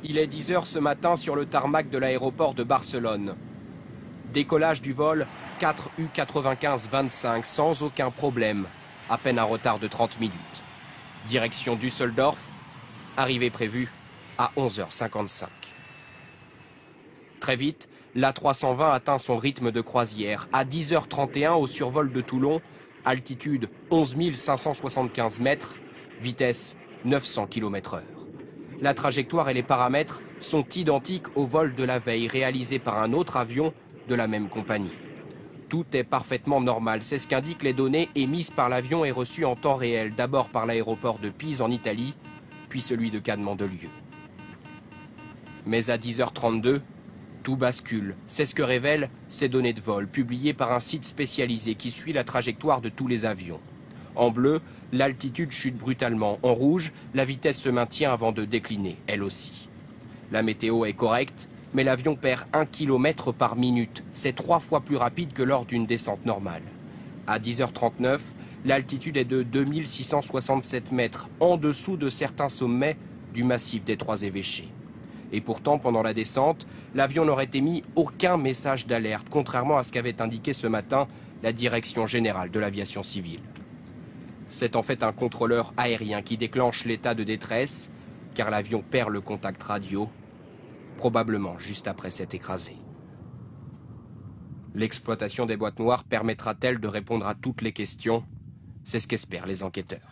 Il est 10 h ce matin sur le tarmac de l'aéroport de Barcelone. Décollage du vol 4U95-25 sans aucun problème, à peine un retard de 30 minutes. Direction Düsseldorf, arrivée prévue à 11h55. Très vite, l'A320 atteint son rythme de croisière. À 10h31 au survol de Toulon, altitude 11 575 mètres, vitesse 900 km/h. La trajectoire et les paramètres sont identiques au vol de la veille réalisé par un autre avion de la même compagnie. Tout est parfaitement normal, c'est ce qu'indiquent les données émises par l'avion et reçues en temps réel, d'abord par l'aéroport de Pise en Italie, puis celui de Cannes-Mandelieu. Mais à 10h32, tout bascule. C'est ce que révèlent ces données de vol, publiées par un site spécialisé qui suit la trajectoire de tous les avions. En bleu, l'altitude chute brutalement. En rouge, la vitesse se maintient avant de décliner, elle aussi. La météo est correcte, mais l'avion perd 1 km par minute. C'est 3 fois plus rapide que lors d'une descente normale. À 10h39, l'altitude est de 2667 mètres, en dessous de certains sommets du massif des Trois Évêchés. Et pourtant, pendant la descente, l'avion n'aurait émis aucun message d'alerte, contrairement à ce qu'avait indiqué ce matin la Direction générale de l'aviation civile. C'est en fait un contrôleur aérien qui déclenche l'état de détresse, car l'avion perd le contact radio, probablement juste après s'être écrasé. L'exploitation des boîtes noires permettra-t-elle de répondre à toutes les questions? C'est ce qu'espèrent les enquêteurs.